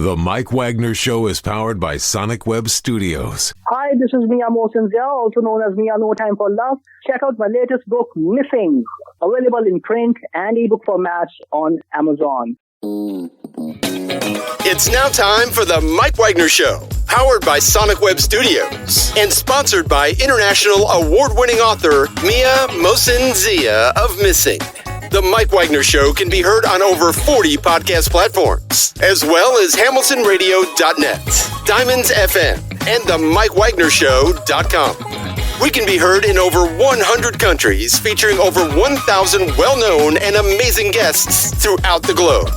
The Mike Wagner Show is powered by Sonic Web Studios. Hi, this is Mia Mosinzia, also known as Mia No Time for Love. Check out my latest book, Missing, available in print and ebook formats on Amazon. It's now time for the Mike Wagner Show, powered by Sonic Web Studios and sponsored by international award-winning author Mia Mosinzia of Missing. The Mike Wagner Show can be heard on over 40 podcast platforms, as well as hamiltonradio.net, Diamonds FM, and themikewagnershow.com. We can be heard in over 100 countries, featuring over 1,000 well-known and amazing guests throughout the globe.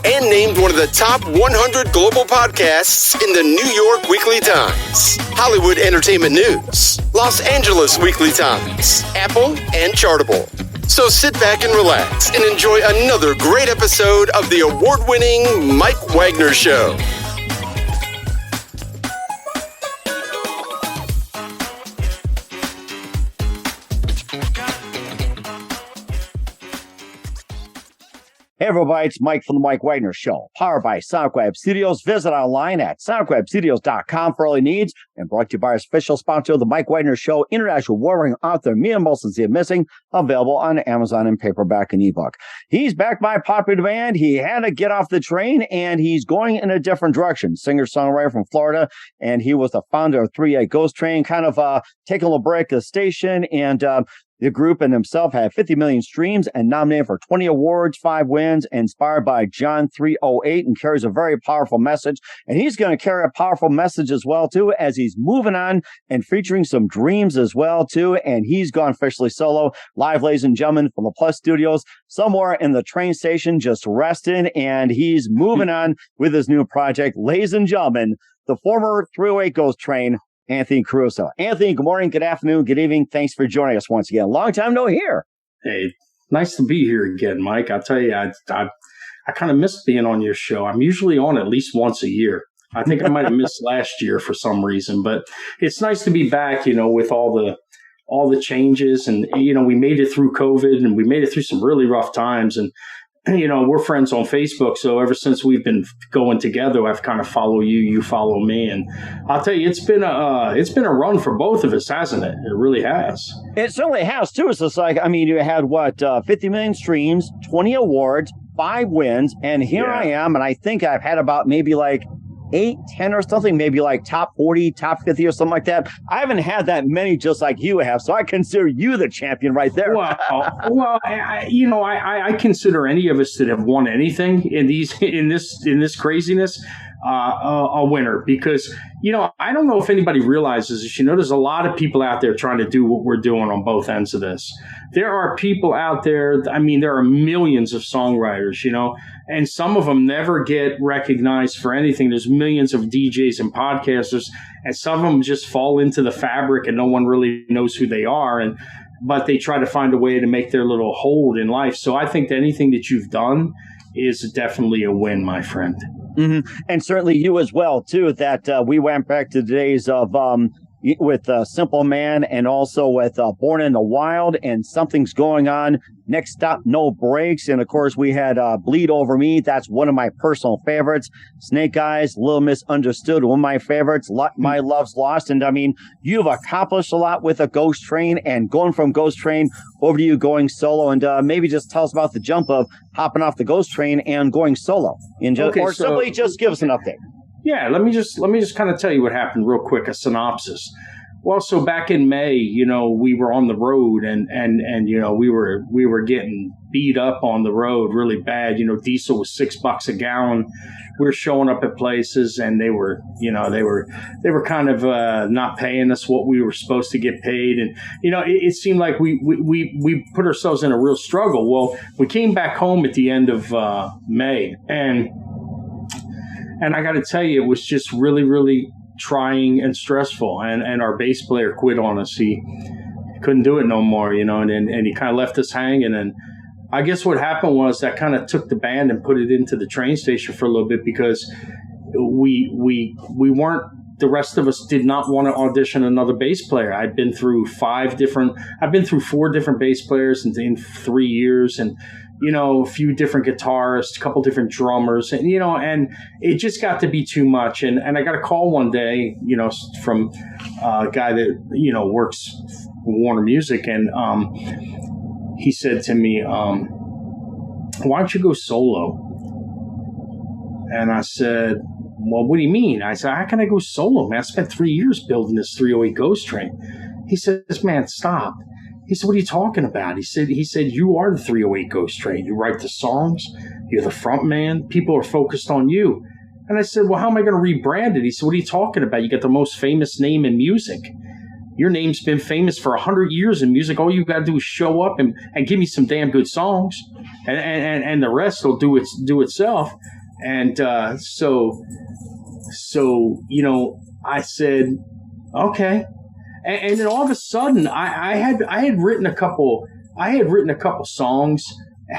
And named one of the top 100 global podcasts in the New York Weekly Times, Hollywood Entertainment News, Los Angeles Weekly Times, Apple, and Chartable. So sit back and relax and enjoy another great episode of the award-winning Mike Wagner Show. Hey everybody, it's Mike from the Mike Wagner Show, powered by Sonic Web Studios. Visit online at sonicwebstudios.com for all your needs, and brought to you by our official sponsor, the Mike Wagner Show, international war-winning author Mia Mosinzia Missing, available on Amazon in paperback and ebook. He's backed by popular demand. He had to get off the train, and he's going in a different direction. Singer-songwriter from Florida, and he was the founder of 3 Ghost Train, kind of taking a little break at the station, and the group and himself had 50 million streams and nominated for 20 awards, 5 wins, inspired by John 3:08, and carries a very powerful message. And he's going to carry a powerful message as well, too, as he's moving on and featuring some dreams as well, too. And he's gone officially solo, live, ladies and gentlemen, from the Plus Studios, somewhere in the train station, just resting. And he's moving on with his new project. Ladies and gentlemen, the former 308 Ghost Train, Anthony Caruso. Anthony, good morning, good afternoon, good evening. Thanks for joining us once again. Long time no hear. Hey, nice to be here again, Mike. I'll tell you, I kind of miss being on your show. I'm usually on at least once a year. I think I might have missed last year for some reason, but it's nice to be back, with all the changes. And, we made it through COVID and we made it through some really rough times. And, we're friends on Facebook. So ever since we've been going together, I've kind of followed you, you follow me. And I'll tell you, it's been a run for both of us, hasn't it? It really has. It certainly has, too. It's just like, you had 50 million streams, 20 awards, 5 wins. And here I am. And I think I've had about maybe like 8, 10 or something, maybe like top 40, top 50 or something like that. I haven't had that many just like you have, so I consider you the champion right there. I consider any of us that have won anything in this craziness a winner, because I don't know if anybody realizes this. There's a lot of people out there trying to do what we're doing on both ends of this. There are people out there. There are millions of songwriters, and some of them never get recognized for anything. There's millions of DJs and podcasters, and some of them just fall into the fabric and no one really knows who they are. But they try to find a way to make their little hold in life. So I think that anything that you've done is definitely a win, my friend. Mm-hmm. And certainly you as well, too, that we went back to the days of with Simpleman and also with Born in the Wild, and Something's Going On, Next Stop, No Breaks. And, of course, we had Bleed Over Me. That's one of my personal favorites. Snake Eyes, Little Misunderstood, one of my favorites. My Love's Lost. And, you've accomplished a lot with a Ghost Train, and going from Ghost Train over to you going solo. And maybe just tell us about the jump of hopping off the Ghost Train and going solo. Simply just give us an update. Yeah, let me just kind of tell you what happened real quick, a synopsis. Well, so back in May, we were on the road and we were getting beat up on the road really bad. Diesel was $6 a gallon. We were showing up at places and they were kind of not paying us what we were supposed to get paid. And, it seemed like we put ourselves in a real struggle. Well, we came back home at the end of May, and I got to tell you, it was just really, really trying and stressful. And our bass player quit on us. He couldn't do it no more, and he kind of left us hanging. And I guess what happened was that kind of took the band and put it into the train station for a little bit, because we weren't the rest of us did not want to audition another bass player. I've been through 4 different bass players in 3 years, and a few different guitarists, a couple different drummers, and and it just got to be too much. And I got a call one day, from a guy that works for Warner Music, and he said to me, "Why don't you go solo?" And I said, "Well, what do you mean?" I said, "How can I go solo, man? I spent 3 years building this 308 Ghost Train." He says, "Man, stop." He said, "What are you talking about?" He said, "You are the 308 Ghost Train. You write the songs. You're the front man. People are focused on you." And I said, "Well, how am I going to rebrand it?" He said, "What are you talking about? You got the most famous name in music. Your name's been famous for 100 years in music. All you got to do is show up and give me some damn good songs, and the rest will do itself." And so I said, "Okay." And then all of a sudden, I had written a couple songs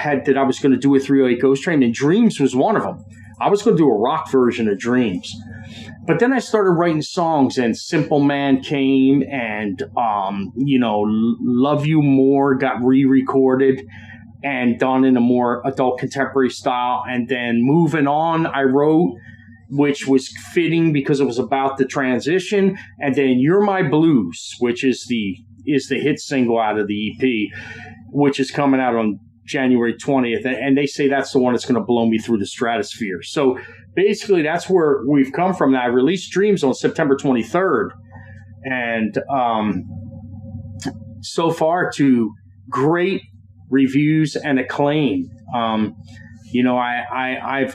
that I was going to do with 308 Ghost Train, and Dreams was one of them. I was going to do a rock version of Dreams. But then I started writing songs, and Simpleman came, and Love You More got re-recorded and done in a more adult contemporary style. And then Movin'on I wrote, which was fitting because it was about the transition. And then You're My Blues, which is the hit single out of the EP, which is coming out on January 20th. And they say that's the one that's going to blow me through the stratosphere. So basically that's where we've come from. Now, I released Dreams on September 23rd. And so far, to great reviews and acclaim. I've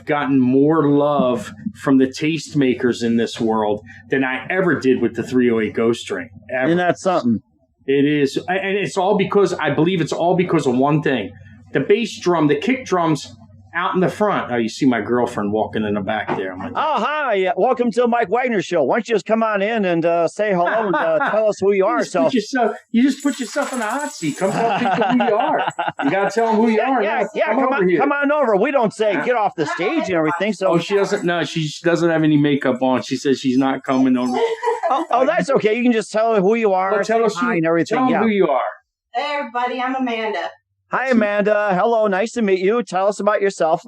gotten more love from the tastemakers in this world than I ever did with the 308 Ghost Train. Ever. And that's something. It is. And it's all because, I believe it's all because of one thing. The bass drum, the kick drums out in the front. Oh, you see my girlfriend walking in the back there. I'm like, "Oh, hi. Welcome to the Mike Wagner Show. Why don't you just come on in and say hello and tell us who you are?" You just put yourself in the hot seat. Come tell people who you are. You got to tell them who you are. Yeah, come on over. We don't say get off the stage and everything. So she doesn't. No, she doesn't have any makeup on. She says she's not coming over. Oh, that's okay. You can just tell her who you are. Well, tell us and everything. Tell them who you are. Hey, everybody. I'm Amanda. Hi, Amanda. Hello. Nice to meet you. Tell us about yourself.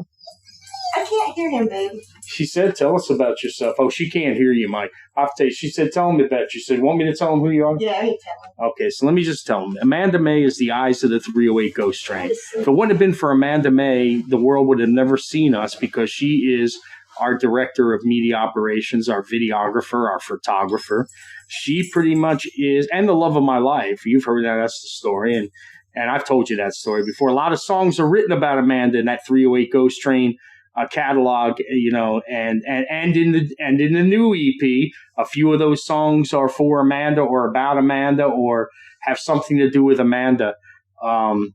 I can't hear him, baby. She said, "Tell us about yourself." Oh, she can't hear you, Mike. I'll tell you. She said, "Tell him about you." She said, "Want me to tell him who you are?" Yeah, you tell him. Okay, so let me just tell him. Amanda May is the eyes of the 308 Ghost Train. If it wouldn't have been for Amanda May, the world would have never seen us, because she is our director of media operations, our videographer, our photographer. She pretty much is, and the love of my life. You've heard that. That's the story. And I've told you that story before. A lot of songs are written about Amanda in that 308 Ghost Train catalog, and in the new EP, a few of those songs are for Amanda or about Amanda or have something to do with Amanda. And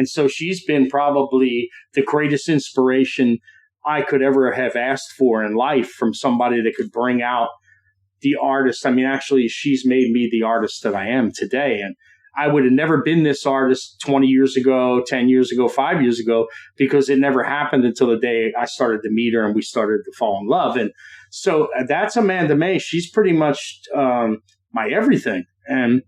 so she's been probably the greatest inspiration I could ever have asked for in life, from somebody that could bring out the artist. I mean, actually, she's made me the artist that I am today. And I would have never been this artist 20 years ago, 10 years ago, 5 years ago, because it never happened until the day I started to meet her and we started to fall in love. And so that's Amanda May. She's pretty much my everything. And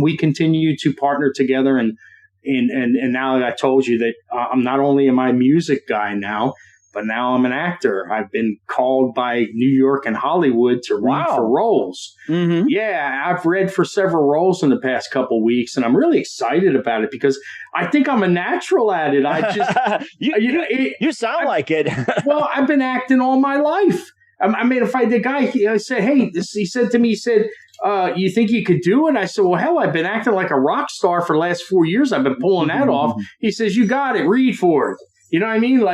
we continue to partner together. And now that I told you that I'm not only am I a music guy now, but now I'm an actor. I've been called by New York and Hollywood to read for roles. Mm-hmm. Yeah, I've read for several roles in the past couple of weeks, and I'm really excited about it because I think I'm a natural at it. I just you sound like it. Well, I've been acting all my life. I mean, if the guy said, "Hey," he said to me, he said, "You think you could do it?" I said, "Well, hell, I've been acting like a rock star for the last 4 years. I've been pulling that off." He says, "You got it. Read for it." You know what I mean?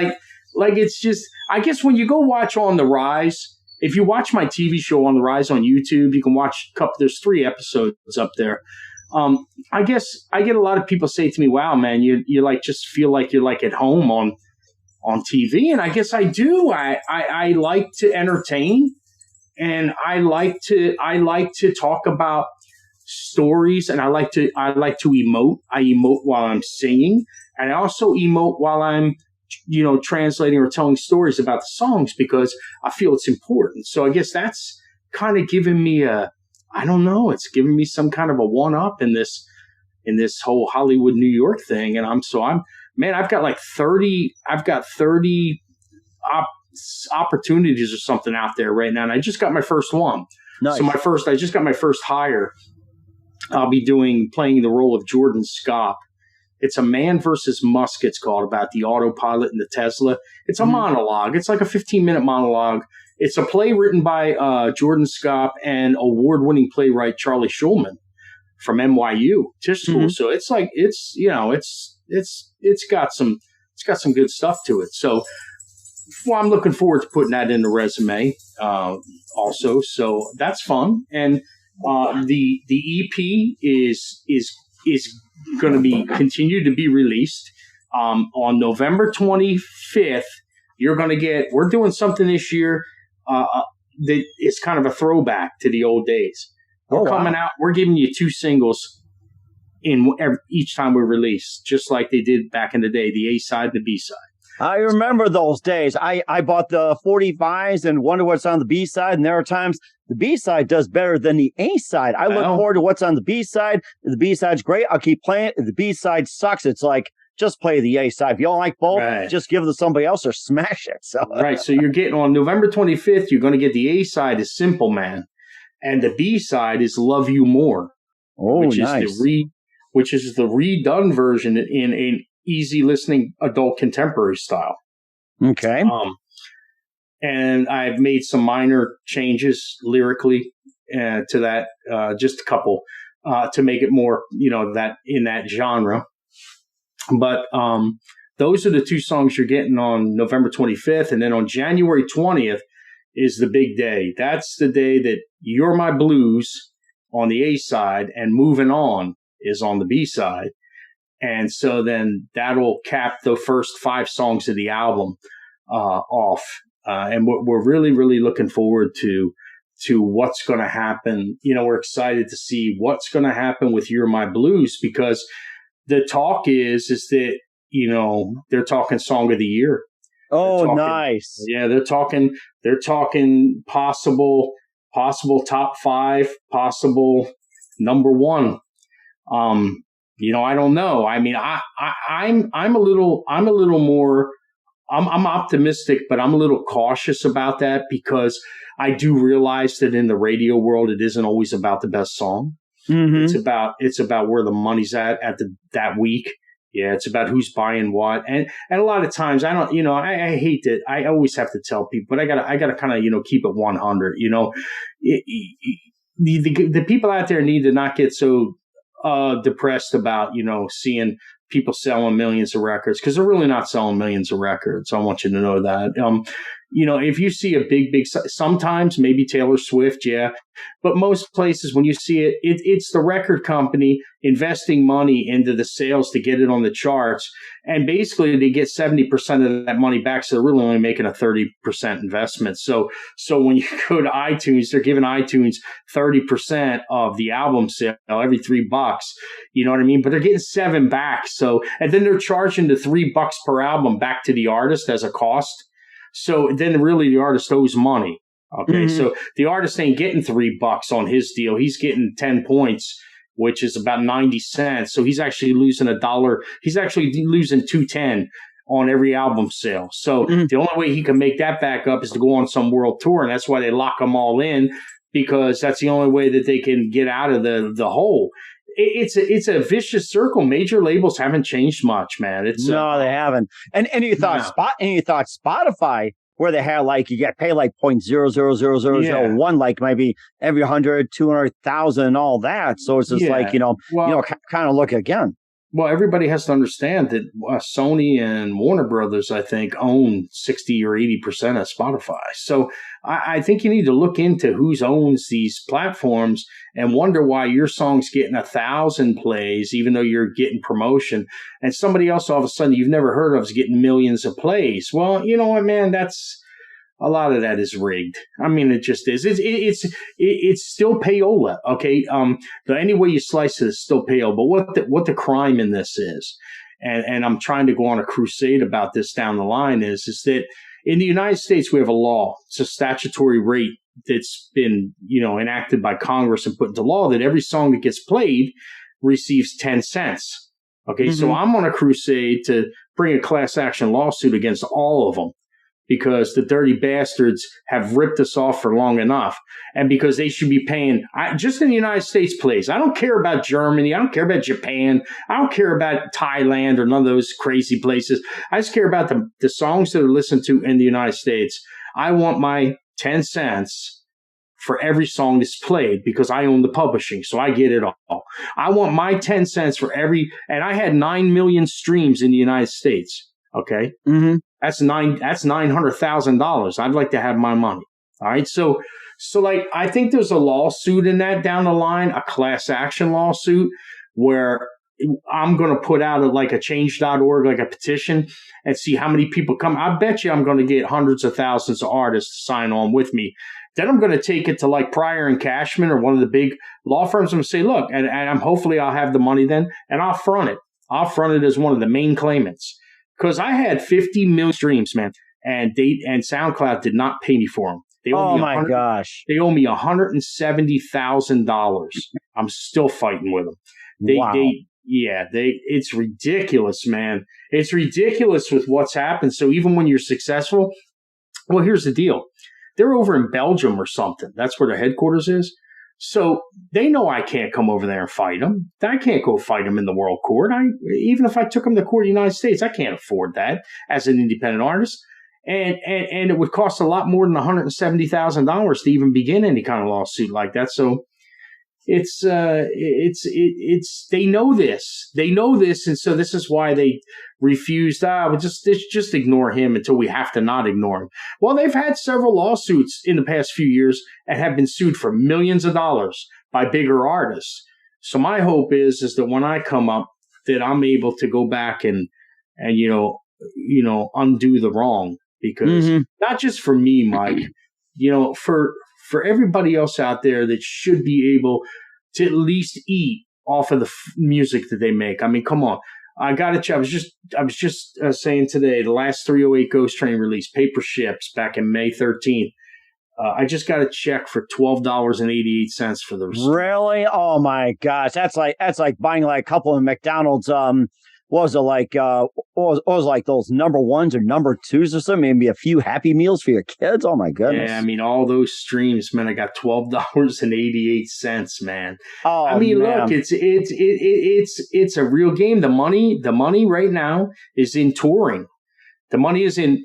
Like it's just, I guess when you go watch On the Rise, if you watch my TV show On the Rise on YouTube, you can watch there's 3 episodes up there. I guess I get a lot of people say to me, "Wow, man, you like just feel like you're like at home on TV." And I guess I do. I like to entertain, and I like to talk about stories, and I like to emote. I emote while I'm singing, and I also emote while I'm translating or telling stories about the songs because I feel it's important. So I guess that's kind of given me it's given me some kind of a one-up in this whole Hollywood, New York thing. And I've got like 30 opportunities or something out there right now. And I just got my first one. Nice. So I just got my first hire. I'll be playing the role of Jordan Scott. It's a Man versus Musk, it's called, about the autopilot and the Tesla. It's a monologue. It's like a 15-minute monologue. It's a play written by Jordan Scott and award-winning playwright Charlie Schulman from NYU Tisch School. So it's like it's got some good stuff to it. So I'm looking forward to putting that in the resume also. So that's fun. And the EP is going to be continue to be released on November 25th. We're doing something this year that is kind of a throwback to the old days. We're coming out. We're giving you 2 singles each time we release, just like they did back in the day, the A side and the B side. I remember those days. I bought the 45s and wonder what's on the B side. And there are times the B side does better than the A side. I look forward to what's on the B side. If the B side's great, I'll keep playing it. If the B side sucks, it's like, just play the A side. If you don't like both, just give it to somebody else or smash it. So right. So you're getting on November 25th, you're going to get the A side is Simpleman. And the B side is Love You More. Which is the redone version in an easy listening adult contemporary style. Okay. And I've made some minor changes lyrically to that, just a couple, to make it more, that in that genre. But those are the 2 songs you're getting on November 25th. And then on January 20th is the big day. That's the day that You're My Blues on the A side and Movin'on is on the B side. And so then that'll cap the first 5 songs of the album off. And we're really, really looking forward to what's going to happen. We're excited to see what's going to happen with You're My Blues, because the talk is that, they're talking Song of the Year. Nice. Yeah, they're talking possible top 5, possible number 1. I don't know. I mean, I'm a little more, I'm optimistic, but I'm a little cautious about that, because I do realize that in the radio world, it isn't always about the best song. Mm-hmm. It's about where the money's at that week. Yeah, it's about who's buying what, and a lot of times I don't, I hate that. I always have to tell people, but I gotta kind of keep it 100. The people out there need to not get so depressed about seeing people selling millions of records, because they're really not selling millions of records. I want you to know that. If you see a big, sometimes maybe Taylor Swift, yeah, but most places when you see it, it's the record company investing money into the sales to get it on the charts, and basically they get 70% of that money back, so they're really only making a 30% investment. So when you go to iTunes, they're giving iTunes 30% of the album sale every $3. You know what I mean? But they're getting 7 back. So, and then they're charging the $3 per album back to the artist as a cost. So then really the artist owes money. Okay. Mm-hmm. So the artist ain't getting $3 on his deal. He's getting 10 points, which is about 90 cents. So he's actually losing $1. He's actually losing $2.10 on every album sale. So the only way he can make that back up is to go on some world tour. And that's why they lock them all in, because that's the only way that they can get out of the hole. It's a vicious circle. Major labels haven't changed much, man. No, they haven't. And you thought Spotify, where they had you get paid like 0.00001, like maybe every 100, 200,000 and all that. So it's just kind of look again. Well, everybody has to understand that Sony and Warner Brothers, I think, own 60 or 80% of Spotify. So I think you need to look into who owns these platforms and wonder why your song's getting 1,000 plays, even though you're getting promotion, and somebody else all of a sudden you've never heard of is getting millions of plays. Well, you know what, man? A lot of that is rigged. I mean, it just is. It's still payola. Okay. Any way you slice it, it's still payola. But what the crime in this and I'm trying to go on a crusade about this down the line, is that in the United States, we have a law. It's a statutory rate that's been, enacted by Congress and put into law that every song that gets played receives 10 cents. Okay, so I'm on a crusade to bring a class action lawsuit against all of them because the dirty bastards have ripped us off for long enough, and because they should be paying, just in the United States, please. I don't care about Germany. I don't care about Japan. I don't care about Thailand or none of those crazy places. I just care about the songs that are listened to in the United States. I want my 10 cents for every song that's played because I own the publishing, so I get it all. I want my 10 cents for every, and I had 9 million streams in the United States. Okay. Mm-hmm. That's $900,000. I'd like to have my money. All right. So like, I think there's a lawsuit in that down the line, a class action lawsuit where I'm going to put out a change.org, like a petition, and see how many people come. I bet you I'm going to get hundreds of thousands of artists to sign on with me. Then I'm going to take it to like Pryor and Cashman or one of the big law firms and say, look, and hopefully I'll have the money then, and I'll front it. I'll front it as one of the main claimants. Because I had 50 million streams, man, and SoundCloud did not pay me for them. Oh my gosh! They owe me $170,000. I'm still fighting with them. Wow. It's ridiculous, man. It's ridiculous with what's happened. So even when you're successful, well, here's the deal: they're over in Belgium or something. That's where their headquarters is. So they know I can't come over there and fight them. I can't go fight them in the world court. Even if I took them to court in the United States, I can't afford that as an independent artist. And it would cost a lot more than $170,000 to even begin any kind of lawsuit like that. So it's they know this. They know this, and so this is why they refused. Just ignore him until we have to not ignore him. Well, they've had several lawsuits in the past few years and have been sued for millions of dollars by bigger artists. So my hope is that when I come up, that I'm able to go back and undo the wrong, because not just for me, Mike, for everybody else out there that should be able to at least eat off of the music that they make. I mean, come on. I was just saying today, the last 308 Ghost Train release, Paper Ships, back in May 13th. I just got a check for $12.88 for the receipt. Really? Oh my gosh. That's like buying like a couple of McDonald's, what was it like? What was like those number ones or number twos or something? Maybe a few Happy Meals for your kids. Oh my goodness! Yeah, I mean all those streams, man. I got $12.88, man. Oh, I mean, man. Look, it's a real game. The money right now is in touring. The money's in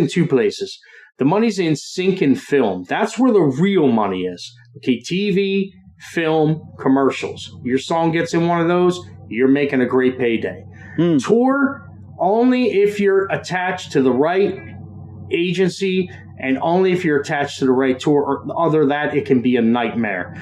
two places. The money's in sync and film. That's where the real money is. Okay, TV, film, commercials. Your song gets in one of those, you're making a great payday. Tour, only if you're attached to the right agency and only if you're attached to the right tour, or other than that, it can be a nightmare.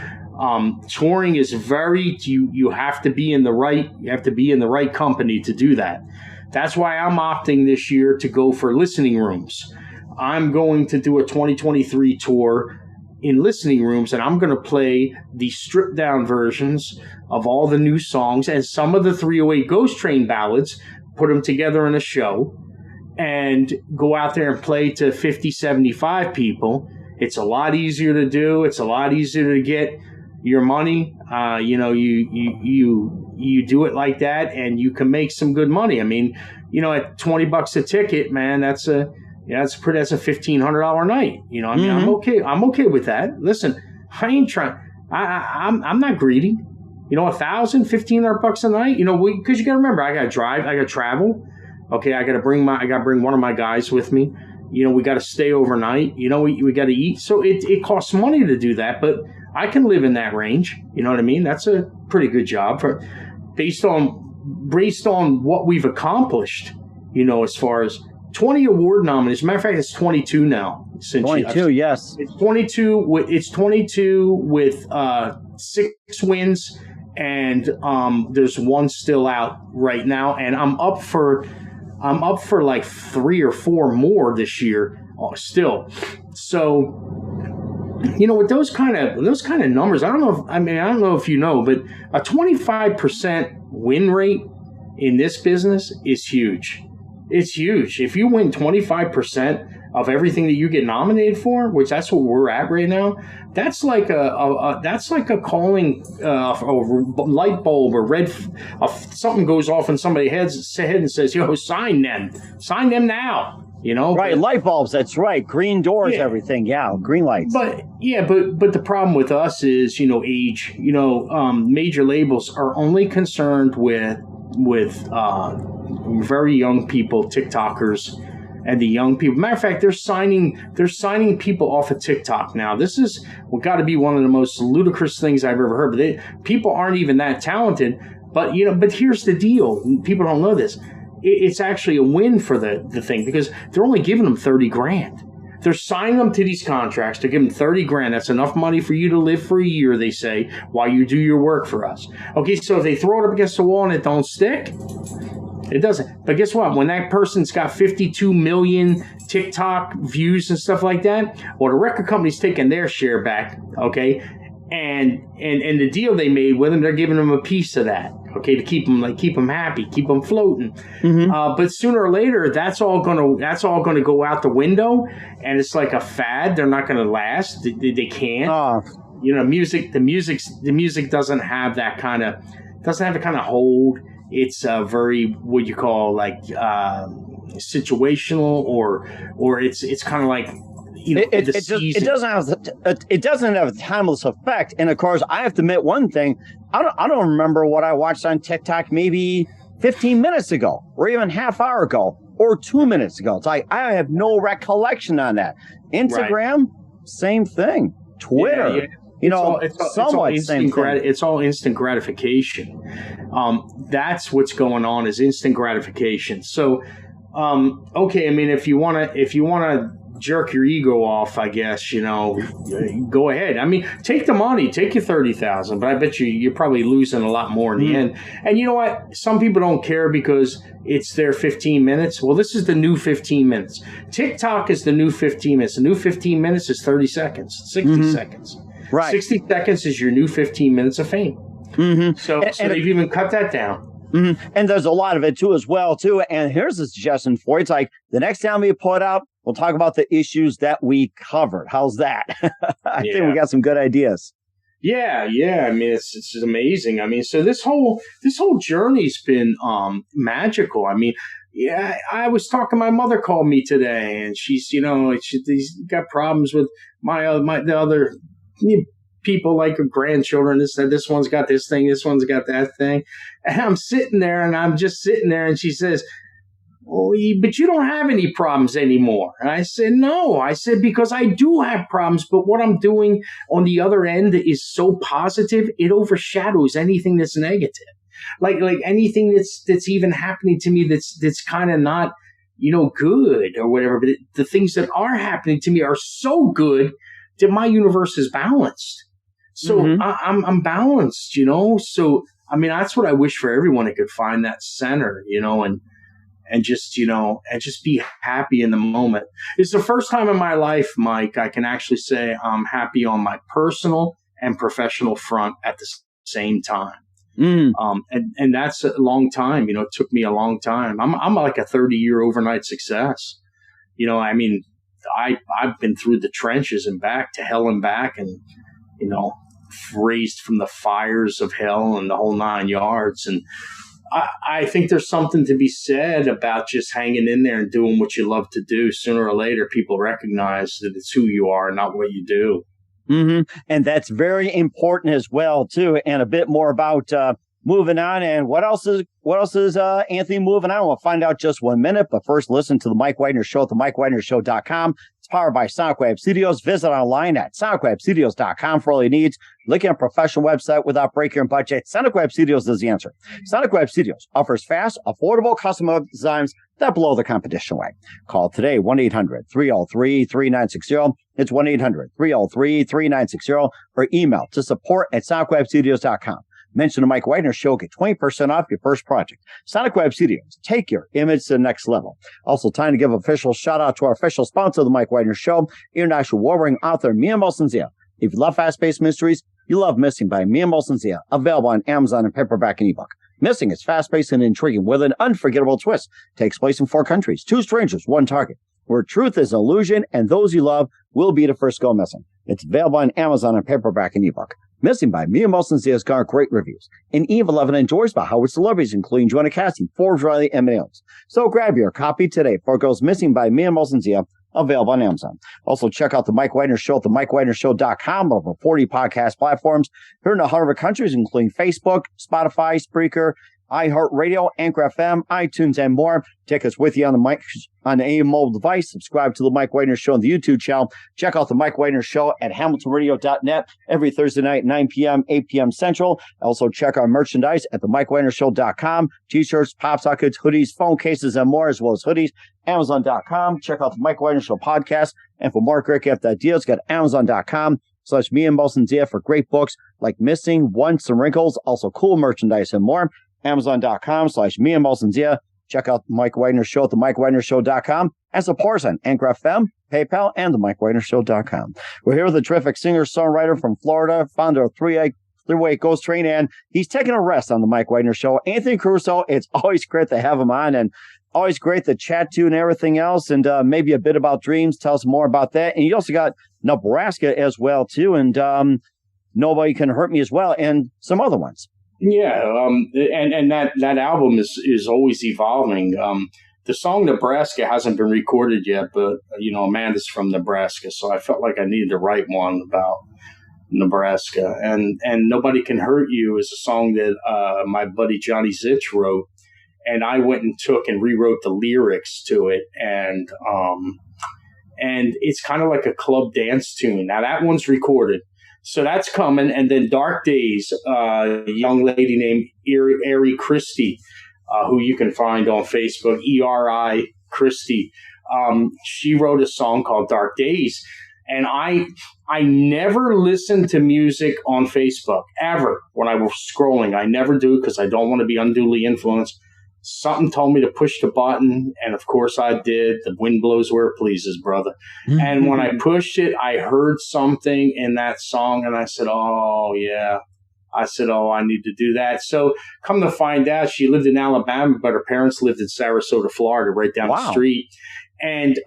Touring is you have to be in the right company to do that. That's why I'm opting this year to go for listening rooms. I'm going to do a 2023 tour in listening rooms, and I'm going to play the stripped down versions of all the new songs and some of the 308 Ghost Train ballads, put them together in a show, and go out there and play to 50, 75 people. It's a lot easier to do. It's a lot easier to get your money. You do it like that, and you can make some good money. I mean, at $20 a ticket, man, that's a $1,500 night. I mean, I'm okay with that. Listen, I ain't trying. I'm not greedy. $1,000, $1,500 a night. Because you got to remember, I got to drive, I got to travel. Okay, I got to bring one of my guys with me. We got to stay overnight. We got to eat. So it costs money to do that, but I can live in that range. You know what I mean? That's a pretty good job based on what we've accomplished. As far as 20 award nominations. As a matter of fact, it's 22 now. 22, yes. It's 22. It's 22 with 6 wins, and there's one still out right now. And I'm up for like 3 or 4 more this year still. So, with those kind of numbers, I don't know if you know, but a 25% win rate in this business is huge. It's huge. If you win 25% of everything that you get nominated for, which that's what we're at right now, that's like a calling a light bulb or something goes off in somebody's head and says, "Yo, sign them now." You know, right? Light bulbs. That's right. Green doors, everything. Yeah, green lights. But the problem with us is, age. Major labels are only concerned with very young people, TikTokers, and the young people. Matter of fact, they're signing people off of TikTok now. This is got to be one of the most ludicrous things I've ever heard. But people aren't even that talented. But but here's the deal: people don't know this. It's actually a win for the thing, because they're only giving them $30,000. They're signing them to these contracts to give them $30,000. That's enough money for you to live for a year, they say, while you do your work for us. Okay, so if they throw it up against the wall and it don't stick, it doesn't. But guess what? When that person's got 52 million TikTok views and stuff like that, well, the record company's taking their share back, okay? And the deal they made with them, they're giving them a piece of that, okay, to keep them happy, keep them floating. Mm-hmm. But sooner or later, that's all gonna go out the window, and it's like a fad. They're not gonna last. They can't. The music doesn't have that kind of hold. It's very what you call like situational, or it's kind of like. It doesn't have a timeless effect. And of course, I have to admit one thing. I don't remember what I watched on TikTok maybe 15 minutes ago, or even half hour ago, or 2 minutes ago. It's like I have no recollection on that. Instagram, same thing. Twitter, it's all instant gratification. That's what's going on, is instant gratification. So, okay, I mean, if you wanna jerk your ego off, I guess, go ahead. I mean, take the money, take your $30,000, but I bet you're probably losing a lot more in the end. And you know what? Some people don't care because it's their 15 minutes. Well, this is the new 15 minutes. TikTok is the new 15 minutes. The new 15 minutes is 30 seconds, 60 seconds. Right. 60 seconds is your new 15 minutes of fame. Mm-hmm. So they've even cut that down. Mm-hmm. And there's a lot of it too, as well, too. And here's a suggestion for you. It's like the next time we put out, we'll talk about the issues that we covered. How's that? I think we got some good ideas. Yeah. I mean, it's amazing. I mean, so this whole journey's been magical. I mean, I was talking. My mother called me today, and she's she's got problems with the other people, like her grandchildren. This one's got this thing, this one's got that thing, and I'm sitting there, and she says, "Oh, but you don't have any problems anymore." And I said, "No." I said, "Because I do have problems, but what I'm doing on the other end is so positive, it overshadows anything that's negative. Like anything that's even happening to me that's kind of not, good or whatever. But the things that are happening to me are so good that my universe is balanced. So I'm balanced, So I mean, that's what I wish for everyone, that could find that center, and just be happy in the moment. It's the first time in my life, Mike, I can actually say I'm happy on my personal and professional front at the same time. And that's a long time. It took me a long time. I'm like a 30-year overnight success. I mean, I've been through the trenches and back to hell and back, and raised from the fires of hell and the whole 9 yards. And I think there's something to be said about just hanging in there and doing what you love to do. Sooner or later, people recognize that it's who you are, not what you do. Mm-hmm. And that's very important as well, too. And a bit more about moving on. And what else is Anthony moving on? We'll find out just 1 minute. But first, listen to the Mike Wagner Show at themikewagnershow.com. It's powered by Sonic Web Studios. Visit online at sonicwebstudios.com for all your needs. Looking at a professional website without breaking your budget, Sonic Web Studios is the answer. Sonic Web Studios offers fast, affordable custom web designs that blow the competition away. Call today, 1-800-303-3960. It's 1-800-303-3960, or email to support@sonicwebstudios.com. Mention the Mike Wagner Show, get 20% off your first project. Sonic Web Studios, take your image to the next level. Also, time to give official shout out to our official sponsor of the Mike Wagner Show, international award-winning author Mia Molson-Zia. If you love fast-paced mysteries, you love Missing by Mia Molson-Zia, available on Amazon in paperback and ebook. Missing is fast-paced and intriguing with an unforgettable twist. Takes place in 4 countries, 2 strangers, 1 target, where truth is an illusion and those you love will be the first go missing. It's available on Amazon on paperback and ebook. Missing by Mia Molson has got great reviews. And Eve 11 enjoys by Howard celebrities, including Joanna Cassie, Forbes, Riley, and many others. So grab your copy today before it goes missing by Mia Molson, available on Amazon. Also, check out The Mike Wagner Show at themikewagnershow.com, over 40 podcast platforms. Here in 100 countries, including Facebook, Spotify, Spreaker, iHeartRadio, Anchor FM, iTunes, and more. Take us with you on the mic on any mobile device. Subscribe to The Mike Wagner Show on the YouTube channel. Check out The Mike Wagner Show at hamiltonradio.net every Thursday night, 9 p.m., 8 p.m. Central. Also, check our merchandise at themikewagnershow.com. T-shirts, pop sockets, hoodies, phone cases, and more, as well as hoodies. Amazon.com. Check out The Mike Wagner Show podcast. And for more great gift ideas, go to Amazon.com/me and Molson Zia for great books like Missing, Once, and Wrinkles. Also, cool merchandise and more. Amazon.com/me and Molson Zia. Check out The Mike Wagner Show at themikewagnershow.com and support us on Anchor FM, PayPal, and themikewagnershow.com. We're here with a terrific singer-songwriter from Florida, founder of Three-Way Ghost Train, and he's taking a rest on The Mike Wagner Show. Anthony Caruso, it's always great to have him on, and always great to chat to and everything else, and maybe a bit about dreams. Tell us more about that. And you also got Nebraska as well, too, and Nobody Can Hurt Me as well, and some other ones. Yeah, and that album is always evolving. The song Nebraska hasn't been recorded yet, but, Amanda's from Nebraska, so I felt like I needed to write one about Nebraska. And Nobody Can Hurt You is a song that my buddy Johnny Zitch wrote, and I went and took and rewrote the lyrics to it, and it's kind of like a club dance tune. Now, that one's recorded. So that's coming. And then Dark Days, a young lady named Eri Christie, who you can find on Facebook, ERI Christie. She wrote a song called Dark Days. And I never listen to music on Facebook, ever, when I was scrolling. I never do, because I don't want to be unduly influenced. Something told me to push the button, and of course I did. The wind blows where it pleases, brother. Mm-hmm. And when I pushed it, I heard something in that song, and I said, oh, yeah. I said, oh, I need to do that. So come to find out, she lived in Alabama, but her parents lived in Sarasota, Florida, right down the street. And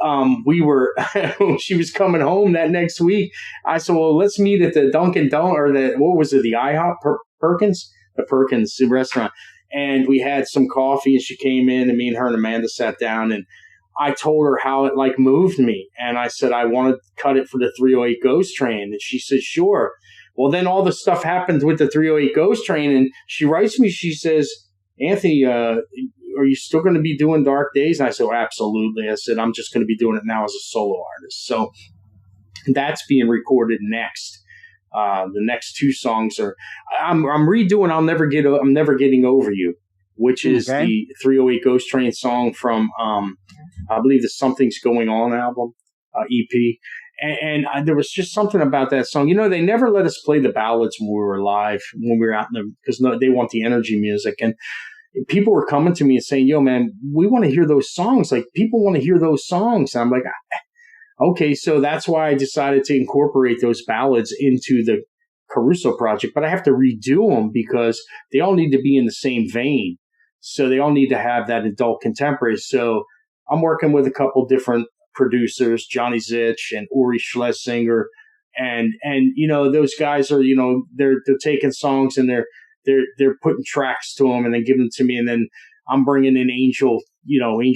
she was coming home that next week. I said, well, let's meet at the Dunkin' Donuts, or the IHOP Perkins? The Perkins restaurant. And we had some coffee, and she came in, and me and her and Amanda sat down, and I told her how it moved me. And I said, I want to cut it for the 308 Ghost Train. And she said, sure. Well, then all the stuff happened with the 308 Ghost Train, and she writes me, she says, Anthony, are you still going to be doing Dark Days? And I said, oh, absolutely. I said, I'm just going to be doing it now as a solo artist. So that's being recorded next. The next 2 songs are I'm redoing I'm Never Getting Over You, which is the 308 Ghost Train song from I believe the Something's Going On album, EP. And there was just something about that song. They never let us play the ballads when we were live, when we were out in because they want the energy music. And people were coming to me and saying, yo, man, we want to hear those songs. Like, people want to hear those songs. And I'm like, okay, so that's why I decided to incorporate those ballads into the Caruso project, but I have to redo them because they all need to be in the same vein. So they all need to have that adult contemporary. So I'm working with a couple different producers, Johnny Zitch and Uri Schlesinger, and those guys are, they're taking songs and they're putting tracks to them and then giving them to me, and then I'm bringing in Angel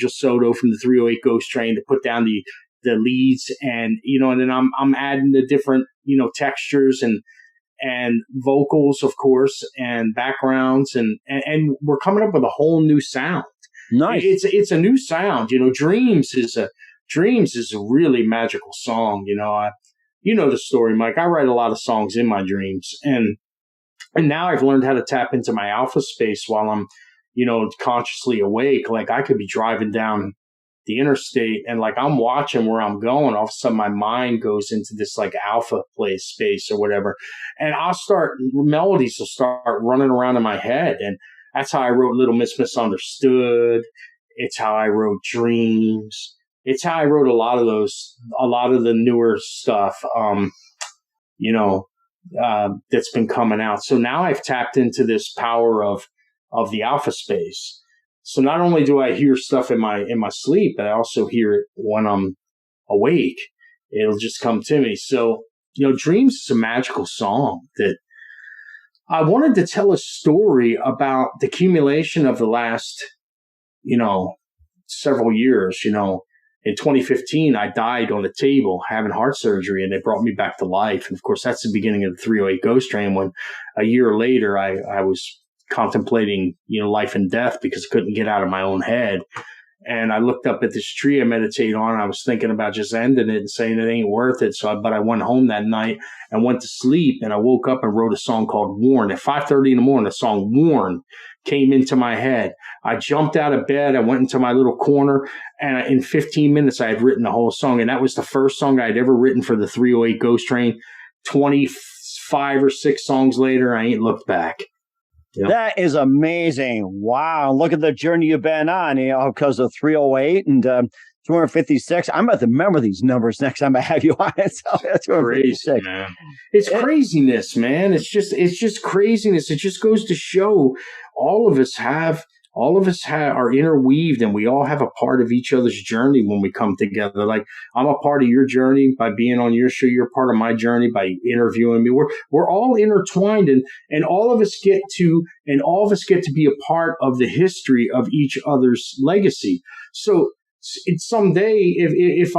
Soto from the 308 Ghost Train to put down the leads, and and then I'm adding the different textures and vocals, of course, and backgrounds, and we're coming up with a whole new sound. Nice. It's a new sound. Dreams is a really magical song. The story, Mike. I write a lot of songs in my dreams, and now I've learned how to tap into my alpha space while I'm consciously awake. Like, I could be driving down the interstate and I'm watching where I'm going. All of a sudden my mind goes into this alpha space or whatever. And melodies will start running around in my head. And that's how I wrote Little Miss Misunderstood. It's how I wrote Dreams. It's how I wrote a lot of the newer stuff, that's been coming out. So now I've tapped into this power of of the alpha space. So not only do I hear stuff in my sleep, but I also hear it when I'm awake. It'll just come to me. So, Dreams is a magical song that I wanted to tell a story about the accumulation of the last, several years. In 2015, I died on a table having heart surgery, and they brought me back to life. And of course, that's the beginning of the 308 Ghost Train, when a year later I was contemplating, life and death because I couldn't get out of my own head. And I looked up at this tree I meditate on. And I was thinking about just ending it and saying it ain't worth it. But I went home that night and went to sleep, and I woke up and wrote a song called Warn. At 5:30 in the morning, the song Warn came into my head. I jumped out of bed. I went into my little corner, and in 15 minutes, I had written the whole song. And that was the first song I had ever written for the 308 Ghost Train. 25 or 6 songs later, I ain't looked back. Yep. That is amazing. Wow. Look at the journey you've been on, because of 308 and 256. I'm about to remember these numbers next time I have you on it. So that's crazy, man. It's craziness, man. It's just craziness. It just goes to show all of us are interweaved, and we all have a part of each other's journey when we come together. Like, I'm a part of your journey by being on your show. You're part of my journey by interviewing me. We're all intertwined, and all of us get to be a part of the history of each other's legacy. So someday, if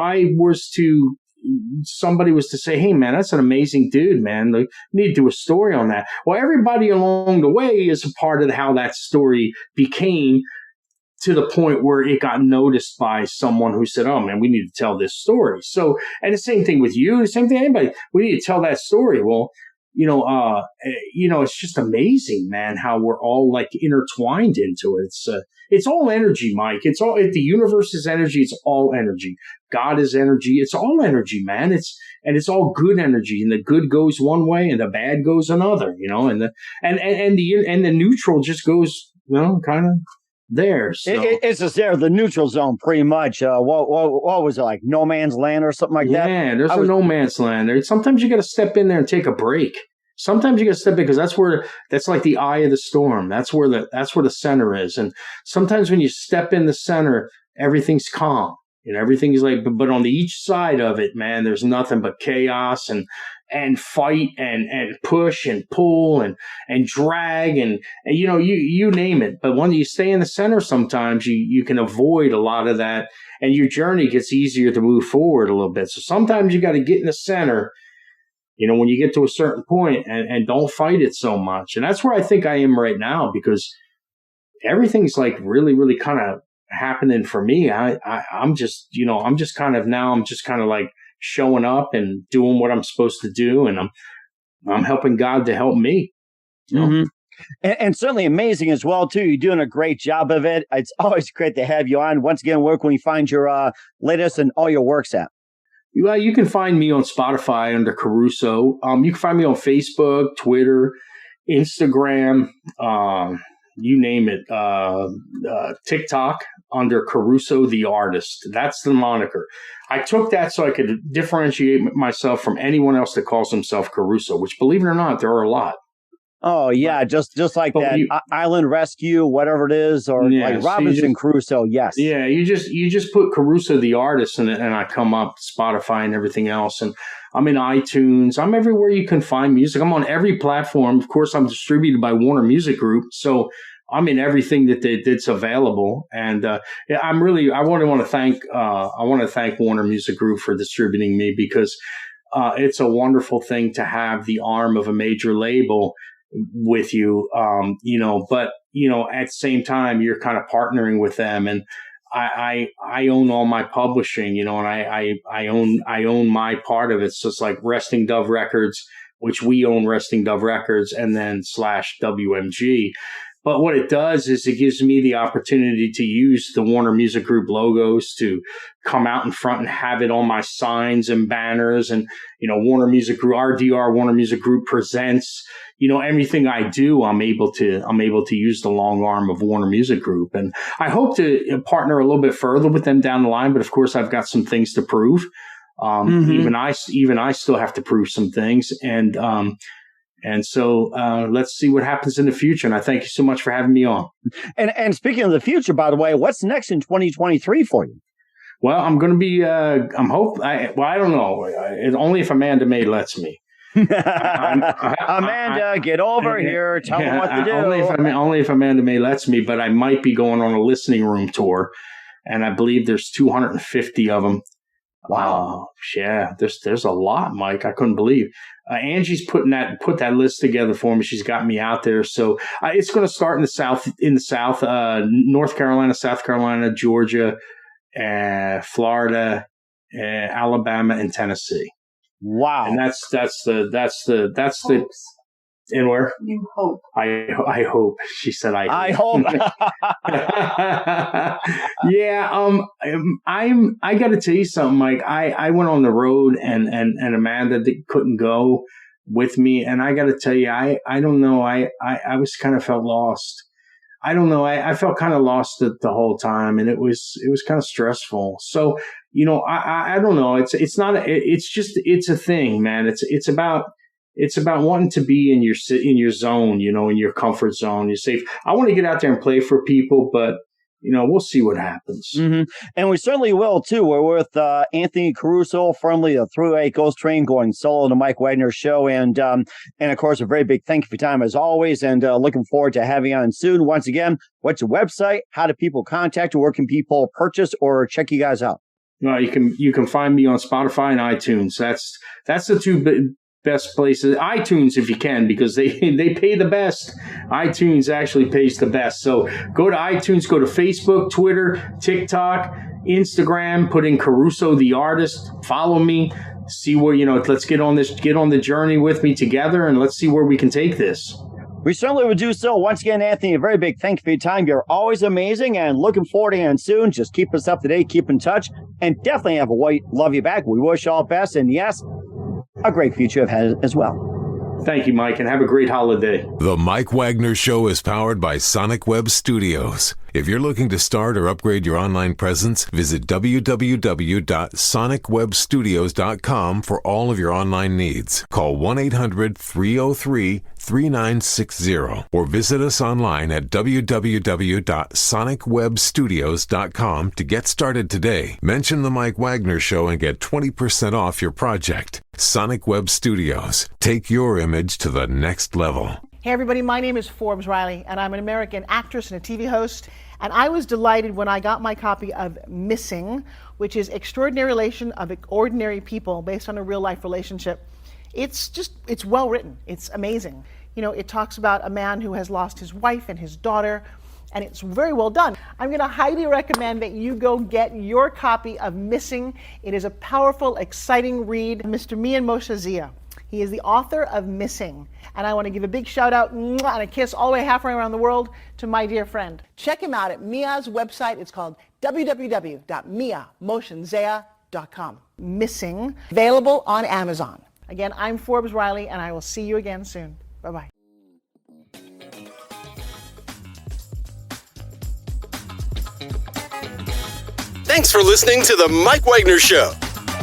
somebody was to say, hey, man, that's an amazing dude, man. You need to do a story on that. Well, everybody along the way is a part of how that story became, to the point where it got noticed by someone who said, oh, man, we need to tell this story. So, and the same thing with you, the same thing with anybody. We need to tell that story. Well, it's just amazing, man, how we're all like intertwined into it. It's all energy, Mike. The universe is energy. It's all energy. God is energy. It's all energy, man. It's all good energy, and the good goes one way and the bad goes another, and the neutral just goes, kind of there. So. It's just there, the neutral zone, pretty much. What was it, like no man's land or something like that? Yeah, there's no man's land there. Sometimes you got to step in there and take a break. Sometimes you got to step in, because that's like the eye of the storm. That's where the center is. And sometimes when you step in the center, everything's calm. Everything's like, but on each side of it, man, there's nothing but chaos and fight and push and pull and drag and you name it. But when you stay in the center, sometimes you can avoid a lot of that, and your journey gets easier to move forward a little bit. So sometimes you got to get in the center, when you get to a certain point, and don't fight it so much. And that's where I think I am right now, because everything's like really, really kind of happening for me. I'm just kind of like showing up and doing what I'm supposed to do, and I'm helping God to help me. Mm-hmm. And certainly amazing as well too. You're doing a great job of it. It's always great to have you on. Once again, where can we find your latest and all your works at? Well, you can find me on Spotify under Caruso. You can find me on Facebook, Twitter, Instagram, you name it, TikTok under Caruso the Artist. That's the moniker. I took that so I could differentiate myself from anyone else that calls himself Caruso, which, believe it or not, there are a lot. Oh, yeah, just like that Island Rescue, whatever it is, or like Robinson Crusoe, yes. Yeah, you just put Caruso the Artist in it, and I come up, Spotify and everything else, and I'm in iTunes. I'm everywhere you can find music. I'm on every platform. Of course, I'm distributed by Warner Music Group, so I'm in everything that's available. And I want to thank Warner Music Group for distributing me, because it's a wonderful thing to have the arm of a major label with you, but at the same time, you're kind of partnering with them, and I own all my publishing, and I own my part of it. So it's like Resting Dove Records, which we own Resting Dove Records, and then /WMG. But what it does is it gives me the opportunity to use the Warner Music Group logos to come out in front and have it on my signs and banners. And, Warner Music Group, RDR, Warner Music Group presents, everything I do, I'm able to use the long arm of Warner Music Group. And I hope to partner a little bit further with them down the line. But of course, I've got some things to prove. Even I still have to prove some things. And And so let's see what happens in the future. And I thank you so much for having me on. And speaking of the future, by the way, what's next in 2023 for you? Well, I'm going to be, I don't know. Only if Amanda May lets me. Amanda, get over here. Tell them what to do. Only if Amanda May lets me, but I might be going on a listening room tour. And I believe there's 250 of them. Wow. Yeah, there's a lot, Mike. I couldn't believe. Angie's put that list together for me. She's got me out there. So it's going to start in the South, North Carolina, South Carolina, Georgia, Florida, Alabama, and Tennessee. Wow. And that's the and where? You hope. I hope. She said I hope. Yeah, I got to tell you something, Mike. I went on the road and Amanda couldn't go with me, and I got to tell you, I don't know. I was kind of felt lost. I don't know. I felt kind of lost the whole time, and it was kind of stressful. So, I don't know. It's a thing, man. It's about wanting to be in your zone, in your comfort zone. You're safe. I want to get out there and play for people, but we'll see what happens. Mm-hmm. And we certainly will too. We're with Anthony Caruso, formerly of Throughway Ghost Train, going solo on the Mike Wagner Show, and of course a very big thank you for your time as always, and looking forward to having you on soon. Once again, what's your website? How do people contact you? Where can people purchase or check you guys out? Well, you can find me on Spotify and iTunes. That's the two best places. iTunes, if you can, because they pay the best. iTunes actually pays the best. So go to iTunes, go to Facebook, Twitter, TikTok, Instagram, put in Caruso the artist, follow me, see where, let's get on the journey with me together, and let's see where we can take this. We certainly would do so. Once again, Anthony, a very big thank you for your time. You're always amazing, and looking forward to you soon. Just keep us up to date, keep in touch, and definitely have a white love you back. We wish you all the best, and yes, a great future ahead as well. Thank you, Mike, and have a great holiday. The Mike Wagner Show is powered by Sonic Web Studios. If you're looking to start or upgrade your online presence, visit www.sonicwebstudios.com for all of your online needs. Call 1-800-303-3960 or visit us online at www.sonicwebstudios.com to get started today. Mention The Mike Wagner Show and get 20% off your project. Sonic Web Studios. Take your image to the next level. Hey everybody, my name is Forbes Riley, and I'm an American actress and a TV host. And I was delighted when I got my copy of Missing, which is Extraordinary Relation of Ordinary People based on a real life relationship. It's well written. It's amazing. It talks about a man who has lost his wife and his daughter, and it's very well done. I'm going to highly recommend that you go get your copy of Missing. It is a powerful, exciting read. Mr. Mian Moshe Zia. He is the author of Missing. And I want to give a big shout out and a kiss all the way halfway around the world to my dear friend. Check him out at Mia's website. It's called www.miamotionzea.com. Missing, available on Amazon. Again, I'm Forbes Riley, and I will see you again soon. Bye-bye. Thanks for listening to The Mike Wagner Show.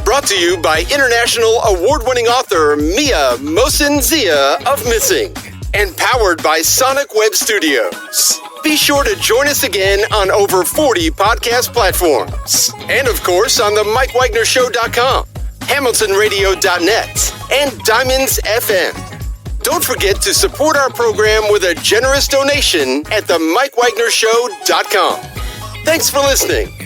Brought to you by international award-winning author Mia Mosin-Zia of Missing, and powered by Sonic Web Studios. Be sure to join us again on over 40 podcast platforms, and of course on the mikewagnershow.com, hamiltonradio.net, and Diamonds FM. Don't forget to support our program with a generous donation at themikewagnershow.com. Thanks for listening.